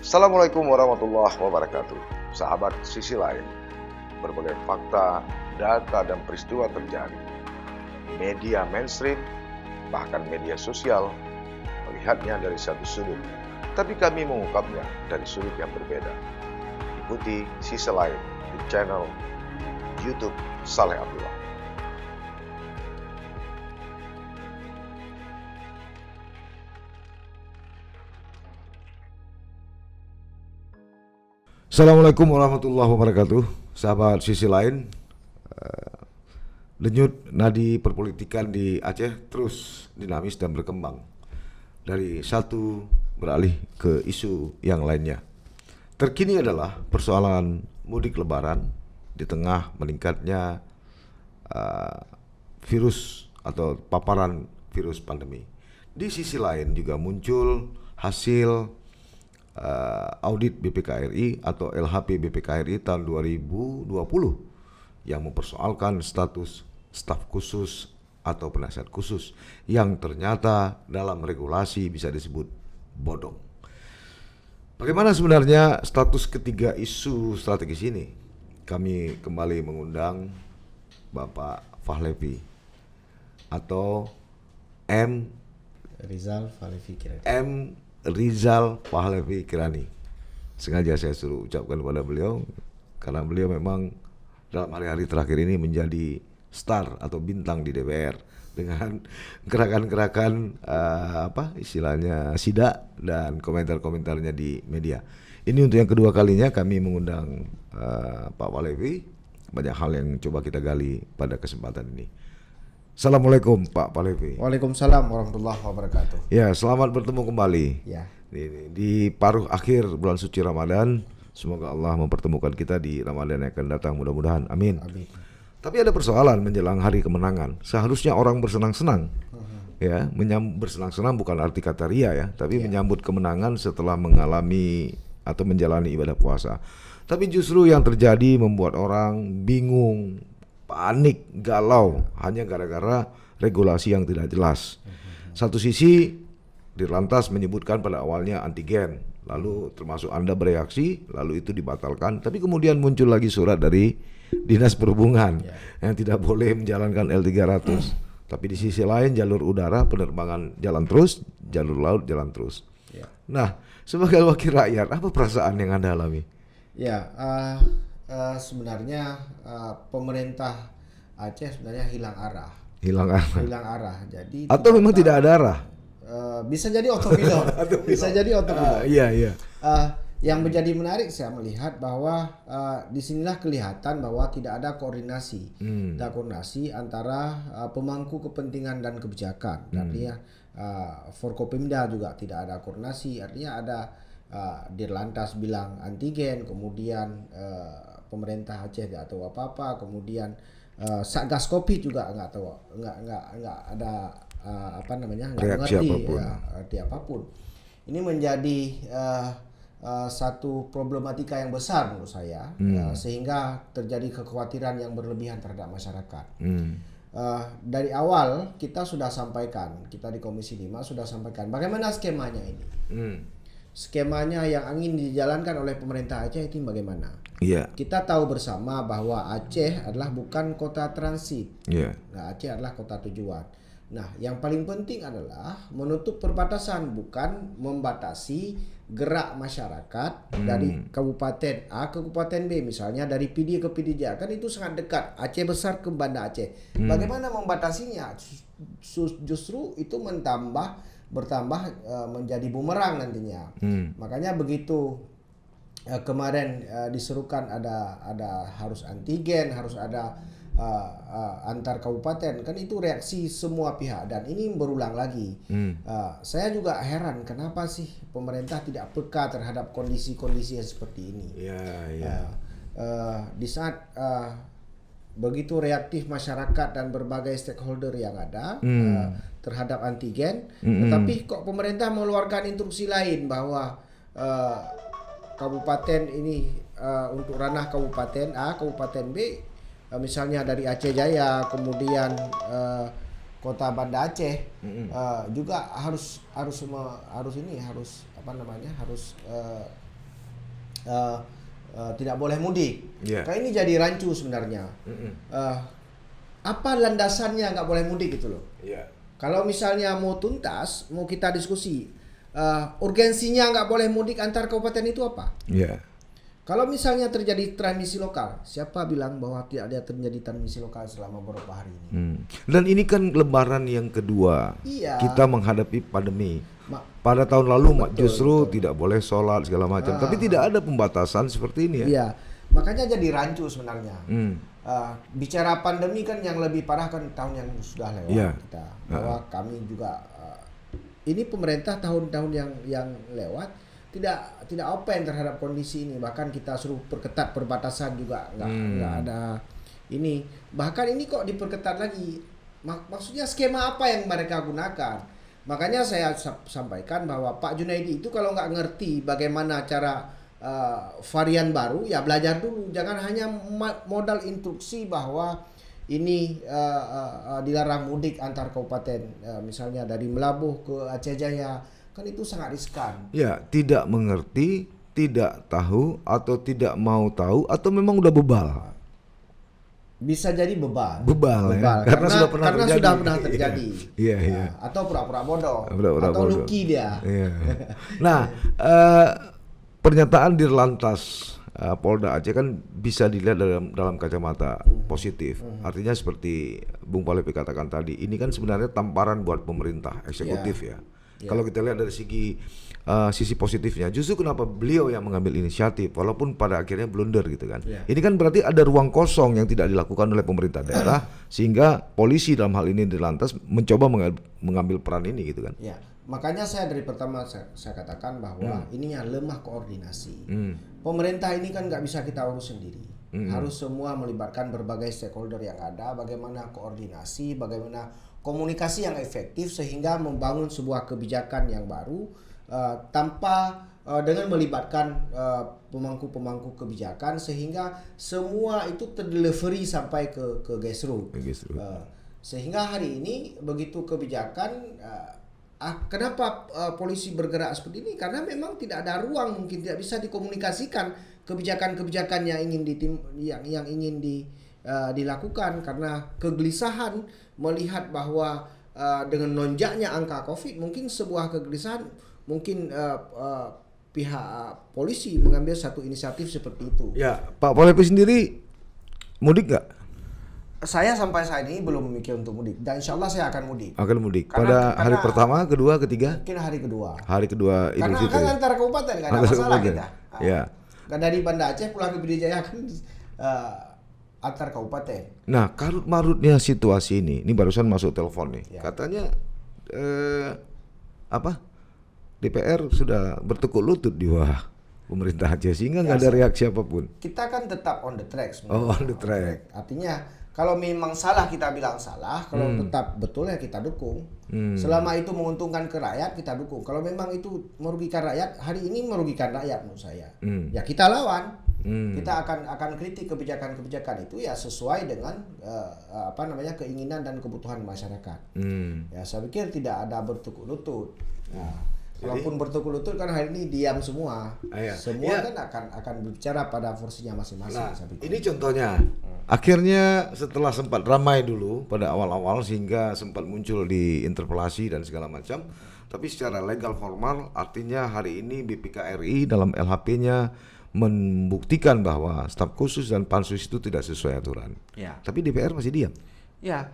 Assalamualaikum warahmatullahi wabarakatuh. Sahabat sisi lain, berbagai fakta, data, dan peristiwa terjadi. Media mainstream, bahkan media sosial, melihatnya dari satu sudut, tapi kami mengungkapnya dari sudut yang berbeda. Ikuti sisi lain di channel YouTube Saleh Abdullah. Assalamualaikum warahmatullahi wabarakatuh. Sahabat sisi lain, denyut nadi perpolitikan di Aceh terus dinamis dan berkembang. Dari satu beralih ke isu yang lainnya. Terkini adalah persoalan mudik lebaran di tengah meningkatnya virus atau paparan virus pandemi. Di sisi lain juga muncul hasil audit BPKRI atau LHP BPKRI tahun 2020 yang mempersoalkan status staf khusus atau penasihat khusus yang ternyata dalam regulasi bisa disebut bodong. Bagaimana sebenarnya status ketiga isu strategis ini? Kami kembali mengundang Bapak Fahlevi atau M. Rizal Fahlevi Kirani. Sengaja saya suruh ucapkan kepada beliau karena beliau memang dalam hari-hari terakhir ini menjadi star atau bintang di DPR dengan gerakan-gerakan istilahnya sidak dan komentar-komentarnya di media. Ini untuk yang kedua kalinya kami mengundang Pak Fahlevi. Banyak hal yang coba kita gali pada kesempatan ini. Assalamualaikum Pak Fahlevi. Waalaikumsalam warahmatullahi wabarakatuh. Ya, selamat bertemu kembali. Ya. Di paruh akhir bulan suci Ramadan, semoga Allah mempertemukan kita di Ramadan yang akan datang, mudah-mudahan. Amin. Amin. Tapi ada persoalan menjelang hari kemenangan. Seharusnya orang bersenang-senang. Ya, bersenang-senang bukan arti kata ria ya, tapi menyambut kemenangan setelah mengalami atau menjalani ibadah puasa. Tapi justru yang terjadi membuat orang bingung, panik, galau hanya gara-gara regulasi yang tidak jelas. Satu sisi Dirlantas menyebutkan pada awalnya antigen, lalu termasuk Anda bereaksi, lalu itu dibatalkan. Tapi kemudian muncul lagi surat dari Dinas Perhubungan yang tidak boleh menjalankan L300. Tapi di sisi lain jalur udara penerbangan jalan terus, jalur laut jalan terus. Nah, sebagai wakil rakyat, apa perasaan yang Anda alami? Sebenarnya pemerintah Aceh sebenarnya hilang arah. Hilang arah. Jadi atau memang tidak ada arah? Bisa jadi autopilot. Bisa jadi autopilot. Iya. Yang menjadi menarik saya melihat bahwa disinilah kelihatan bahwa tidak ada koordinasi. Tidak koordinasi antara pemangku kepentingan dan kebijakan. Artinya Forkopimda juga tidak ada koordinasi. Artinya ada Dirlantas bilang antigen, kemudian pemerintah Aceh tidak tahu apa-apa, kemudian Satgas Covid juga nggak tahu, nggak ada nggak reaksi mengerti apapun. apapun. Ini menjadi satu problematika yang besar menurut saya, sehingga terjadi kekhawatiran yang berlebihan terhadap masyarakat. Dari awal kita sudah sampaikan, kita di Komisi 5 sudah sampaikan bagaimana skemanya ini. Skemanya yang ingin dijalankan oleh pemerintah Aceh itu bagaimana? Kita tahu bersama bahwa Aceh adalah bukan kota transit. Nah, Aceh adalah kota tujuan. Nah, yang paling penting adalah menutup perbatasan, bukan membatasi gerak masyarakat dari Kabupaten A ke Kabupaten B, misalnya dari PD ke PDJ. Kan itu sangat dekat, Aceh Besar ke Banda Aceh. Bagaimana membatasinya? Justru itu bertambah menjadi bumerang nantinya. Makanya begitu kemarin diserukan ada harus antigen, harus ada antar kabupaten, kan itu reaksi semua pihak dan ini berulang lagi. Saya juga heran kenapa sih pemerintah tidak peka terhadap kondisi-kondisi yang seperti ini. Di saat begitu reaktif masyarakat dan berbagai stakeholder yang ada terhadap antigen, tetapi kok pemerintah mengeluarkan instruksi lain bahwa kabupaten ini untuk ranah kabupaten A, kabupaten B, misalnya dari Aceh Jaya, kemudian kota Banda Aceh, juga harus tidak boleh mudik. Yeah. Kayak ini jadi rancu sebenarnya. Apa landasannya nggak boleh mudik gitu loh? Yeah. Kalau misalnya mau tuntas, mau kita diskusi, urgensinya nggak boleh mudik antar kabupaten itu apa? Yeah. Kalau misalnya terjadi transmisi lokal, siapa bilang bahwa tidak ada terjadi transmisi lokal selama beberapa hari ini? Dan ini kan lebaran yang kedua. Iya. Kita menghadapi pandemi. Pada tahun lalu justru tidak boleh sholat segala macam. Tapi tidak ada pembatasan seperti ini ya. Iya, makanya jadi rancu sebenarnya. Bicara pandemi kan yang lebih parah kan tahun yang sudah lewat kita. Bahwa kami juga ini pemerintah tahun-tahun yang lewat tidak open terhadap kondisi ini, bahkan kita suruh perketat perbatasan juga nggak ada ini, bahkan ini kok diperketat lagi. Maksudnya skema apa yang mereka gunakan? Makanya saya sampaikan bahwa Pak Junaidi itu kalau nggak ngerti bagaimana cara varian baru, ya belajar dulu, jangan hanya modal instruksi bahwa ini dilarang mudik antar kabupaten, misalnya dari Melabuh ke Aceh Jaya. Kan itu sangat riskan. Ya, tidak mengerti, tidak tahu, atau tidak mau tahu, atau memang udah bebal. Bisa jadi bebal. Bebal. Ya? Karena sudah pernah terjadi. Iya. Atau pura-pura bodoh. Atau luki dia. Iya. Nah, pernyataan Dirlantas Polda Aceh kan bisa dilihat dalam kacamata positif. Artinya seperti Bung Palepi katakan tadi, ini kan sebenarnya tamparan buat pemerintah eksekutif ya. Kalau kita lihat dari sisi positifnya, justru kenapa beliau yang mengambil inisiatif, walaupun pada akhirnya blunder gitu kan. Ini kan berarti ada ruang kosong yang tidak dilakukan oleh pemerintah daerah, sehingga polisi dalam hal ini Dirlantas mencoba mengambil peran ini gitu kan. Ya, makanya saya dari pertama saya katakan bahwa ininya lemah koordinasi. Pemerintah ini kan nggak bisa kita urus sendiri. Harus semua melibatkan berbagai stakeholder yang ada, bagaimana koordinasi, bagaimana komunikasi yang efektif sehingga membangun sebuah kebijakan yang baru tanpa dengan melibatkan pemangku-pemangku kebijakan sehingga semua itu terdelivery sampai ke grassroots. Sehingga hari ini begitu kebijakan kenapa polisi bergerak seperti ini, karena memang tidak ada ruang, mungkin tidak bisa dikomunikasikan kebijakan-kebijakan yang ingin dilakukan karena kegelisahan melihat bahwa dengan lonjaknya angka COVID mungkin sebuah kegelisahan, mungkin pihak polisi mengambil satu inisiatif seperti itu. Ya, Pak Palepi sendiri mudik nggak? Saya sampai saat ini belum memikir untuk mudik dan insya Allah saya akan mudik. Akan mudik. Pada hari pertama, kedua, ketiga? Mungkin hari kedua. Hari kedua Idul Fitri. Karena kan antar kabupaten nggak ada masalah kita. Ya. Kan dari Banda Aceh pulang ke Pidijaya kan antar kabupaten. Nah, karut marutnya situasi ini barusan masuk telepon nih. Katanya DPR sudah bertekuk lutut di bawah pemerintah Aceh sehingga nggak ada reaksi apapun. Kita kan tetap on the track. On the track. Artinya kalau memang salah kita bilang salah, kalau tetap betul ya kita dukung. Selama itu menguntungkan ke rakyat kita dukung. Kalau memang itu merugikan rakyat, hari ini merugikan rakyat menurut saya. Ya kita lawan. Kita akan kritik kebijakan-kebijakan itu ya sesuai dengan keinginan dan kebutuhan masyarakat. Ya saya pikir tidak ada bertekuk lutut. Walaupun bertekuk lutut kan hari ini diam semua. Semua kan akan berbicara pada porsinya masing-masing. Nah, ini contohnya. Akhirnya setelah sempat ramai dulu pada awal-awal sehingga sempat muncul di interpelasi dan segala macam, tapi secara legal formal artinya hari ini BPK RI dalam LHP-nya membuktikan bahwa staf khusus dan pansus itu tidak sesuai aturan. Ya. Tapi DPR masih diam. Ya,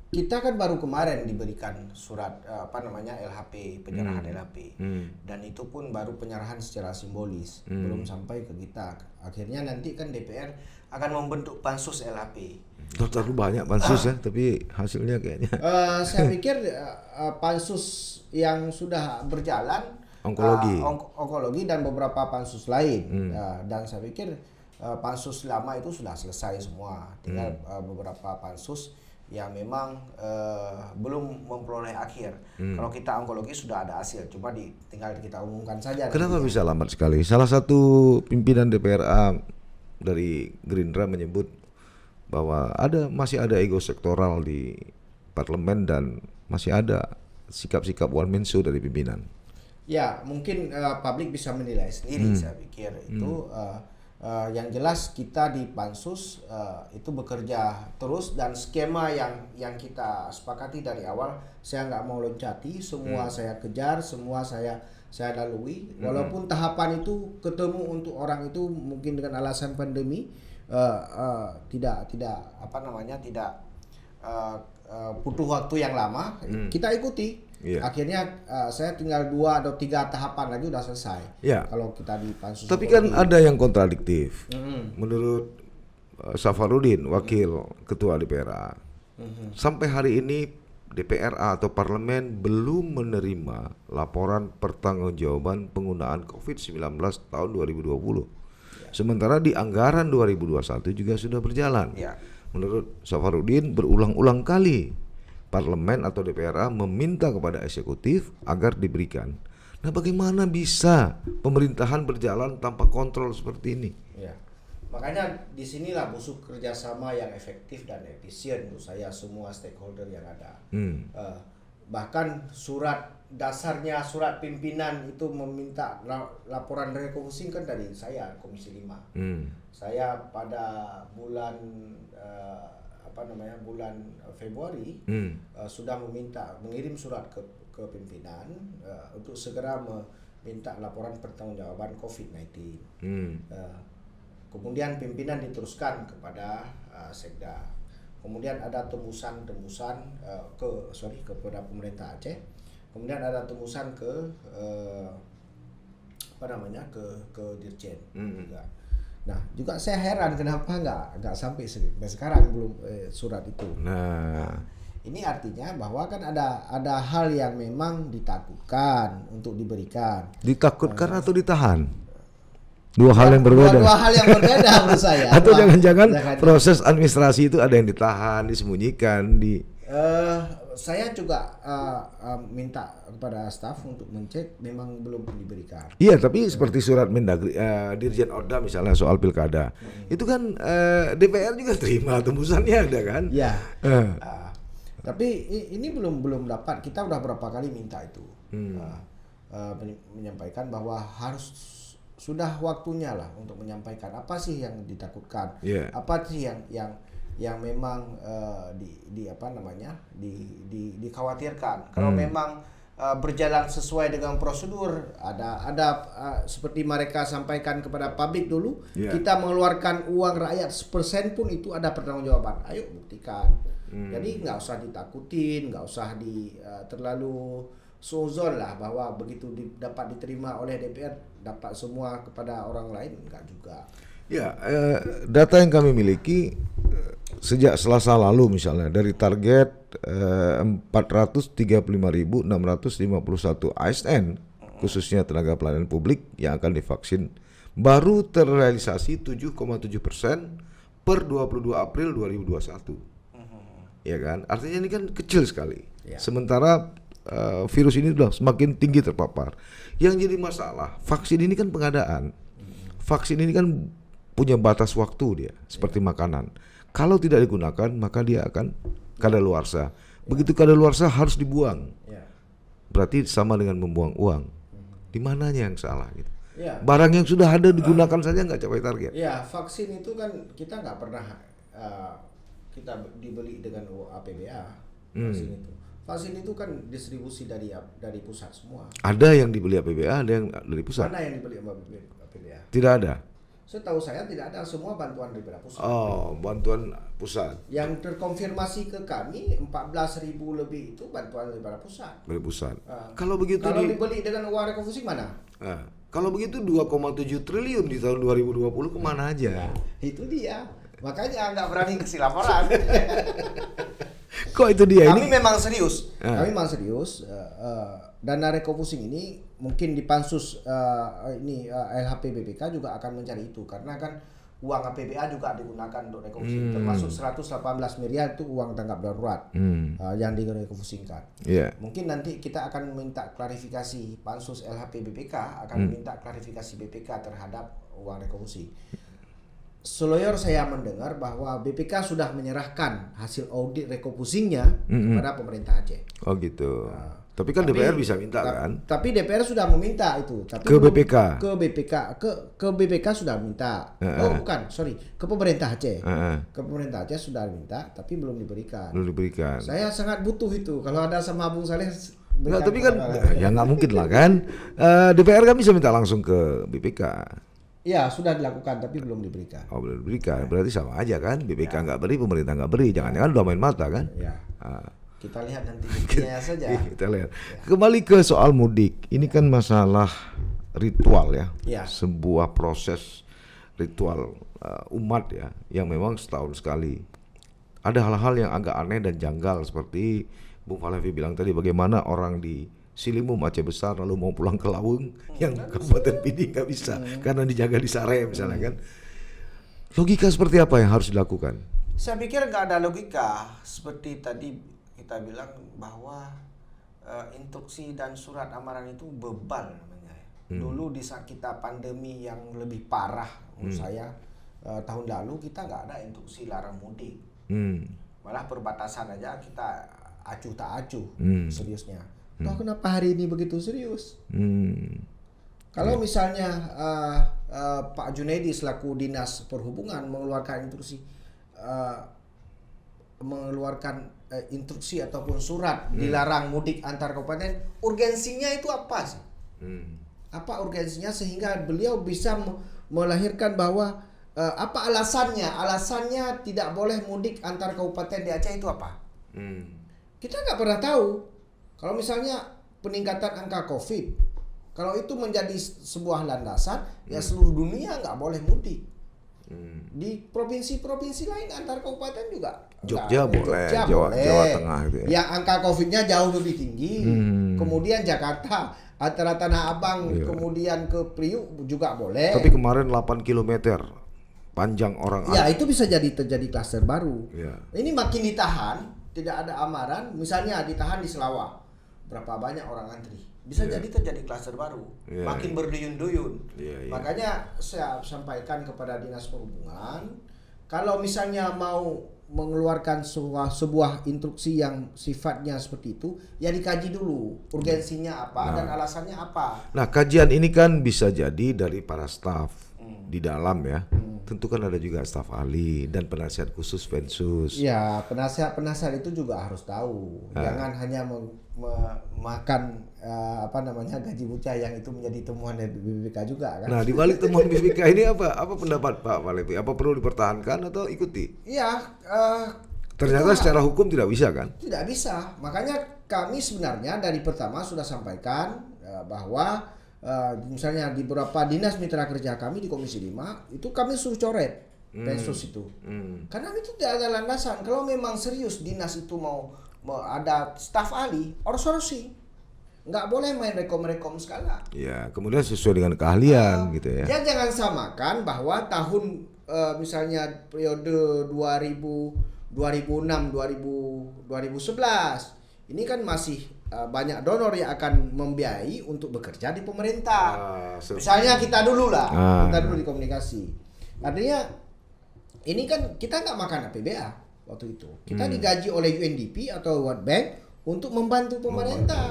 kita kan baru kemarin diberikan surat LHP, penyerahan LHP, dan itu pun baru penyerahan secara simbolis, belum sampai ke kita. Akhirnya nanti kan DPR akan membentuk pansus LHP. Terlalu banyak pansus ya, tapi hasilnya kayaknya. Saya pikir pansus yang sudah berjalan. Onkologi dan beberapa pansus lain, dan saya pikir pansus lama itu sudah selesai semua, tinggal beberapa pansus yang memang belum memperoleh akhir. Kalau kita onkologi sudah ada hasil, cuma tinggal kita umumkan saja. Kenapa bisa lambat sekali? Salah satu pimpinan DPRA dari Gerindra menyebut bahwa masih ada ego sektoral di parlemen dan masih ada sikap-sikap one man show dari pimpinan. Ya, mungkin publik bisa menilai sendiri. Saya pikir itu yang jelas kita di Pansus itu bekerja terus, dan skema yang kita sepakati dari awal, saya nggak mau loncati, semua saya kejar, semua saya lalui. Walaupun tahapan itu ketemu untuk orang itu mungkin dengan alasan pandemi tidak butuh waktu yang lama, kita ikuti. Akhirnya saya tinggal 2 atau 3 tahapan lagi udah selesai. Kalau kita di Pansus. Tapi kan ada yang kontradiktif. Menurut Safarudin, wakil ketua DPRA, sampai hari ini DPRA atau parlemen belum menerima laporan pertanggungjawaban penggunaan COVID-19 tahun 2020. Sementara di anggaran 2021 juga sudah berjalan. Menurut Safarudin, berulang-ulang kali parlemen atau DPRA meminta kepada eksekutif agar diberikan. Nah, bagaimana bisa pemerintahan berjalan tanpa kontrol seperti ini? Makanya disinilah butuh kerjasama yang efektif dan efisien menurut saya semua stakeholder yang ada. Bahkan surat dasarnya, surat pimpinan itu meminta laporan refocusing kan dari saya, Komisi 5. Saya pada bulan bulan Februari sudah mengirim surat ke pimpinan untuk segera meminta laporan pertanggungjawaban COVID-19. Kemudian pimpinan diteruskan kepada Sekda. Kemudian ada tembusan kepada pemerintah Aceh. Kemudian ada tembusan ke Dirjen juga. Nah, juga saya heran kenapa nggak sampai sekarang belum surat itu. Nah, ini artinya bahwa kan ada hal yang memang ditakutkan untuk diberikan. Ditakutkan atau ditahan? Dua hal yang berbeda. Dua hal yang berbeda menurut saya. Atau jangan-jangan proses administrasi itu ada yang ditahan, disembunyikan, saya juga minta kepada staf untuk mencek, memang belum diberikan. Iya, tapi seperti surat Mendagri, Dirjen Oda misalnya soal pilkada, itu kan DPR juga terima tembusannya ada kan? Iya. Tapi ini belum dapat. Kita udah berapa kali minta itu, menyampaikan bahwa harus sudah waktunya lah untuk menyampaikan apa sih yang ditakutkan, apa sih yang memang dikhawatirkan. Kalau memang berjalan sesuai dengan prosedur, ada seperti mereka sampaikan kepada publik dulu, kita mengeluarkan uang rakyat 1% pun itu ada pertanggungjawaban. Ayo buktikan. Jadi nggak usah ditakutin, nggak usah terlalu suzon lah bahwa begitu dapat diterima oleh DPR dapat semua kepada orang lain, enggak juga. Data yang kami miliki sejak Selasa lalu misalnya dari target 435.651 ASN khususnya tenaga pelayanan publik yang akan divaksin baru terrealisasi 7,7% per 22 April 2021. Ya kan? Artinya ini kan kecil sekali. Sementara virus ini sudah semakin tinggi terpapar. Yang jadi masalah, vaksin ini kan pengadaan. Vaksin ini kan punya batas waktu dia, seperti makanan. Kalau tidak digunakan, maka dia akan kadaluarsa. Begitu kadaluarsa harus dibuang. Berarti sama dengan membuang uang. Di mananya yang salah gitu? Barang yang sudah ada digunakan saja nggak capai target. Vaksin itu kan kita nggak pernah kita dibeli dengan APBA. Vaksin itu kan distribusi dari pusat semua. Ada yang dibeli APBA, ada yang dari pusat. Mana yang dibeli APBA? Tidak ada. Setahu saya tidak ada, semua bantuan dari pusat. Oh, bantuan pusat. Yang terkonfirmasi ke kami 14.000 lebih itu bantuan dari pusat. Dari pusat. Kalau begitu dibeli dengan uang refocusing mana? Kalau begitu 2,7 triliun di tahun 2020 kemana aja? Itu dia. Makanya nggak berani kasih laporan. Kok itu dia? Kami memang serius. Kami memang serius. Dana refocusing ini mungkin di pansus LHP BPK juga akan mencari itu, karena kan uang APBA juga digunakan untuk refocusing, termasuk 118 miliar itu uang tanggap darurat yang direfocusingkan. Mungkin nanti kita akan minta klarifikasi, pansus LHP BPK akan minta klarifikasi BPK terhadap uang refocusing. Seloyor saya mendengar bahwa BPK sudah menyerahkan hasil audit refocusingnya kepada pemerintah Aceh. Oh gitu. Tapi kan DPR bisa minta kan? Tapi DPR sudah meminta itu. Tapi Ke BPK. Ke BPK sudah minta. Oh bukan, sorry, ke pemerintah Aceh. Ke pemerintah Aceh sudah minta, tapi belum diberikan. Belum diberikan. Saya sangat butuh itu. Kalau ada sama Bung Saleh. Nggak, tapi kan ya nggak mungkin lah kan. DPR kan bisa minta langsung ke BPK. Ya sudah dilakukan, tapi belum diberikan. Oh belum diberikan, berarti sama aja kan? BPK nggak beri, pemerintah nggak beri. Jangan-jangan udah main mata kan? Ya. Kita lihat nanti buktinya saja. Kita lihat. Kembali ke soal mudik. Ini kan masalah ritual ya. Sebuah proses ritual umat ya, yang memang setahun sekali. Ada hal-hal yang agak aneh dan janggal seperti Bung Falevi bilang tadi, bagaimana orang di Silimum Aceh Besar lalu mau pulang ke Laweng yang Kabupaten Pidi nggak bisa karena dijaga di Sare misalnya kan. Logika seperti apa yang harus dilakukan? Saya pikir nggak ada logika seperti tadi kita bilang bahwa instruksi dan surat amaran itu bebal namanya. Dulu di saat kita pandemi yang lebih parah menurut saya tahun lalu kita nggak ada instruksi larang mudik. Malah perbatasan aja kita acuh tak acuh seriusnya. Toh kenapa hari ini begitu serius? Kalau misalnya Pak Junaidi selaku Dinas Perhubungan mengeluarkan instruksi ataupun surat dilarang mudik antar kabupaten, urgensinya itu apa sih? Apa urgensinya sehingga beliau bisa melahirkan bahwa apa alasannya? Alasannya tidak boleh mudik antar kabupaten di Aceh itu apa? Kita nggak pernah tahu. Kalau misalnya peningkatan angka COVID, kalau itu menjadi sebuah landasan, ya seluruh dunia nggak boleh mudik. Di provinsi-provinsi lain antar kabupaten juga. Jogja boleh, Jawa Tengah gitu ya. Yang angka COVID-nya jauh lebih tinggi. Kemudian Jakarta, antara Tanah Abang, kemudian ke Priuk juga boleh. Tapi kemarin 8 km panjang orang. Ya itu bisa terjadi klaster baru. Ya. Ini makin ditahan, tidak ada amaran. Misalnya ditahan di Selawah, berapa banyak orang antri. Bisa jadi terjadi klaster baru, makin berduyun-duyun. Makanya saya sampaikan kepada Dinas Perhubungan, kalau misalnya mau mengeluarkan sebuah instruksi yang sifatnya seperti itu, ya dikaji dulu urgensinya apa dan alasannya apa. Nah, kajian ini kan bisa jadi dari para staf di dalam ya. Tentu kan ada juga staf ahli dan penasihat khusus Pensus. Ya, penasihat itu juga harus tahu. Jangan hanya makan gaji bocah yang itu menjadi temuan dari BPK juga kan. Nah, di balik temuan BPK ini apa pendapat Pak Falevi? Apa perlu dipertahankan atau ikuti? Iya, ternyata secara hukum tidak bisa kan? Tidak bisa. Makanya kami sebenarnya dari pertama sudah sampaikan bahwa misalnya di beberapa dinas mitra kerja kami di Komisi 5 itu kami suruh coret Pensus itu. Karena itu tidak ada landasan. Kalau memang serius dinas itu mau ada staf ahli, outsourcing. Nggak boleh main rekom-rekom segala. Ya, kemudian sesuai dengan keahlian gitu ya. Ya jangan samakan bahwa tahun misalnya periode 2006 2011 ini kan masih banyak donor yang akan membiayai untuk bekerja di pemerintah. Misalnya kita dulu lah, kita dulu di komunikasi. Artinya ini kan kita nggak makan APBA waktu itu. Kita digaji oleh UNDP atau World Bank untuk membantu pemerintah.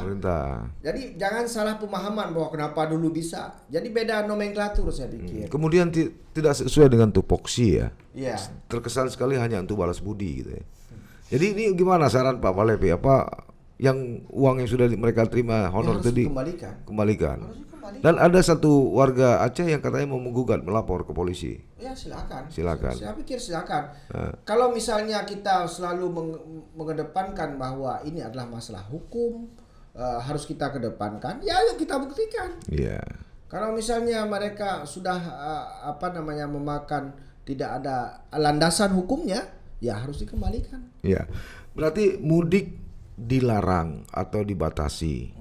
Jadi jangan salah pemahaman bahwa kenapa dulu bisa. Jadi beda nomenklatur saya pikir. Kemudian tidak sesuai dengan tupoksi ya. Iya. Terkesan sekali hanya untuk balas budi gitu ya. Jadi ini gimana saran Pak Falevi? Apa yang uang yang sudah mereka terima honor tadi kembalikan. Dan ada satu warga Aceh yang katanya mau menggugat, melapor ke polisi. Ya silakan. Saya pikir silakan. Kalau misalnya kita selalu mengedepankan bahwa ini adalah masalah hukum, harus kita kedepankan, ya ayo kita buktikan. Iya. Kalau misalnya mereka sudah memakan tidak ada landasan hukumnya, ya harus dikembalikan. Iya. Berarti mudik dilarang atau dibatasi.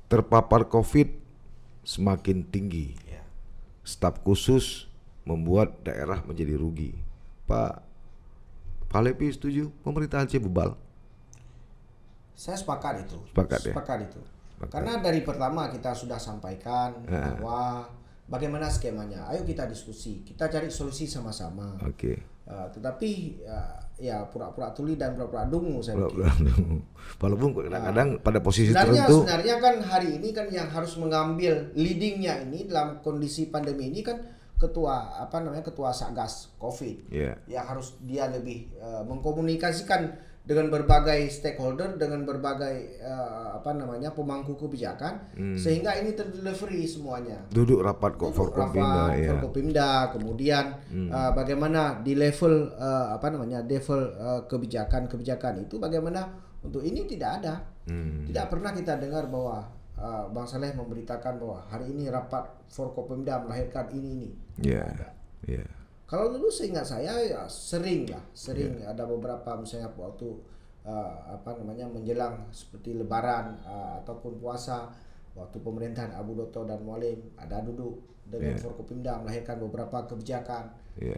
Terpapar COVID semakin tinggi. Staf khusus membuat daerah menjadi rugi. Pak Falevi setuju pemerintah Aceh bebal? Saya sepakat itu. Sepakat itu. Karena dari pertama kita sudah sampaikan bahwa bagaimana skemanya. Ayo kita diskusi, kita cari solusi sama-sama. Tetapi ya pura-pura tuli dan pura-pura dungu saya pikir. Walaupun kadang-kadang pada posisi tertentu. Sebenarnya kan hari ini kan yang harus mengambil leadingnya ini dalam kondisi pandemi ini kan ketua Satgas Covid, yang harus dia lebih mengkomunikasikan dengan berbagai stakeholder, dengan berbagai pemangku kebijakan, sehingga ini terdelivery semuanya. Duduk rapat kok Forkopimda, kemudian bagaimana di level level kebijakan itu bagaimana untuk ini tidak ada. Tidak pernah kita dengar bahwa Bang Saleh memberitakan bahwa hari ini rapat Forkopimda melahirkan ini. Kalau dulu seingat saya ya sering ada beberapa misalnya waktu menjelang seperti Lebaran ataupun puasa, waktu pemerintahan Abu Dotto dan Mualim ada duduk dengan Forkopimda melahirkan beberapa kebijakan,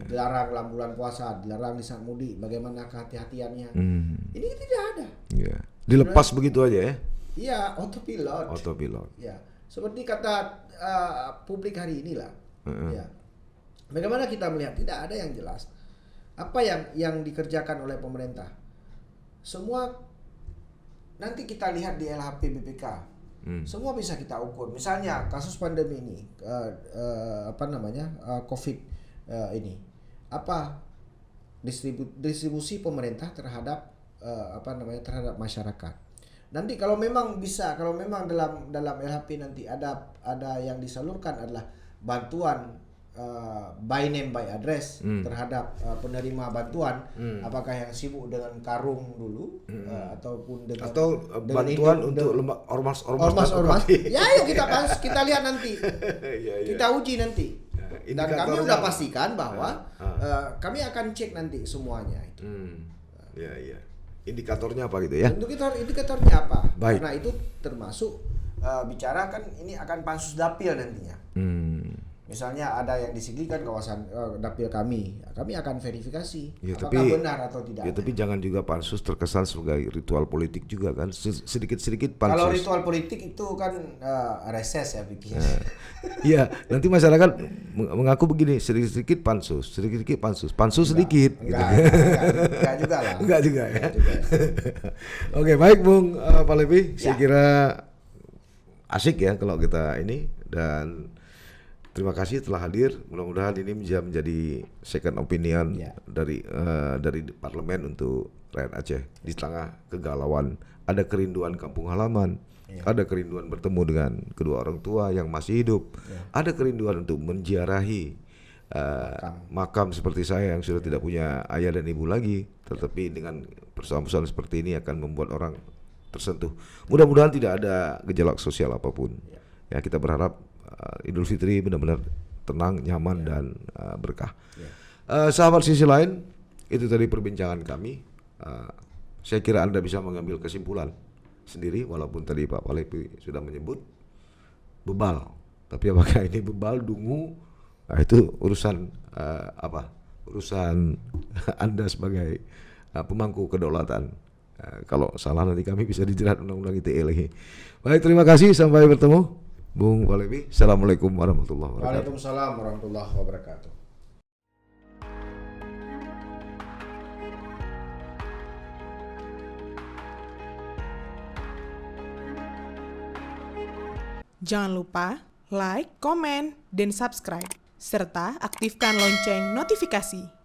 dilarang dalam bulan puasa, dilarang di saat mudik, bagaimana kehati-hatiannya. Ini tidak ada. Dilepas begitu aja ya? Iya, autopilot. Ya, seperti kata publik hari inilah. Ya. Bagaimana kita melihat tidak ada yang jelas apa yang dikerjakan oleh pemerintah. Semua nanti kita lihat di LHP BPK. Semua bisa kita ukur. Misalnya kasus pandemi ini COVID ini. Apa distribusi pemerintah terhadap terhadap masyarakat. Nanti kalau memang dalam LHP nanti ada yang disalurkan adalah bantuan by name by address terhadap penerima bantuan, apakah yang sibuk dengan karung dulu ataupun dengan bantuan untuk ormas. Ya, yuk kita lihat nanti. Kita uji nanti. Dan kami sudah pastikan bahwa kami akan cek nanti semuanya itu. Indikatornya apa gitu ya? Indikatornya apa? Baik. Karena itu termasuk bicara kan ini akan pansus dapil nantinya. Misalnya ada yang disingkirkan kawasan dapil kami akan verifikasi apakah benar atau tidak. Tapi jangan juga pansus terkesan sebagai ritual politik juga kan, sedikit-sedikit pansus. Kalau ritual politik itu kan reses ya pikir. Iya, nanti masyarakat mengaku begini, sedikit-sedikit pansus, pansus sedikit. Enggak juga lah. Enggak juga ya. Oke, baik Bung Palevi, saya kira asik ya kalau kita ini, dan terima kasih telah hadir. Mudah-mudahan ini bisa menjadi second opinion dari parlemen untuk rakyat Aceh di tengah kegalauan. Ada kerinduan kampung halaman, ada kerinduan bertemu dengan kedua orang tua yang masih hidup, ada kerinduan untuk menziarahi makam seperti saya yang sudah tidak punya ayah dan ibu lagi, tetapi dengan persoalan-persoalan seperti ini akan membuat orang tersentuh. Mudah-mudahan tidak ada gejolak sosial apapun. Ya, kita berharap Idul Fitri benar-benar tenang, nyaman dan berkah. Sahabat sisi lain, itu tadi perbincangan kami. Saya kira Anda bisa mengambil kesimpulan sendiri, walaupun tadi Pak Palevi sudah menyebut bebal. Tapi apakah ini bebal, dungu? Nah, itu urusan urusan Anda sebagai pemangku kedaulatan. Kalau salah nanti kami bisa dijerat undang-undang ITE lagi. Baik, terima kasih, sampai bertemu Bung Palevi. Assalamualaikum warahmatullahi wabarakatuh. Waalaikumsalam warahmatullahi wabarakatuh. Jangan lupa like, komen, dan subscribe, serta aktifkan lonceng notifikasi.